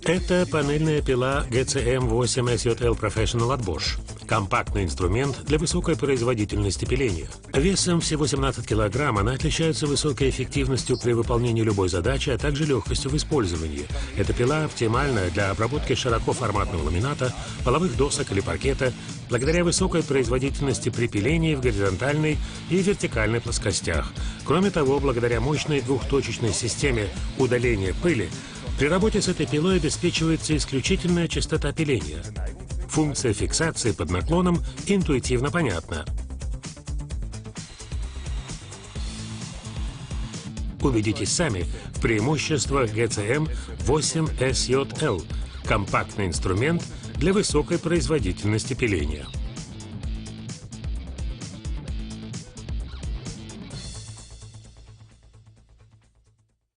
Это панельная пила GCM8SJL Professional от Bosch. Компактный инструмент для высокой производительности пиления. Весом всего 17 кг она отличается высокой эффективностью при выполнении любой задачи, а также легкостью в использовании. Эта пила оптимальна для обработки широкоформатного ламината, половых досок или паркета, благодаря высокой производительности при пилении в горизонтальной и вертикальной плоскостях. Кроме того, благодаря мощной двухточечной системе удаления пыли, при работе с этой пилой обеспечивается исключительная частота пиления. Функция фиксации под наклоном интуитивно понятна. Убедитесь сами в преимуществах GCM8SJL – компактный инструмент для высокой производительности пиления.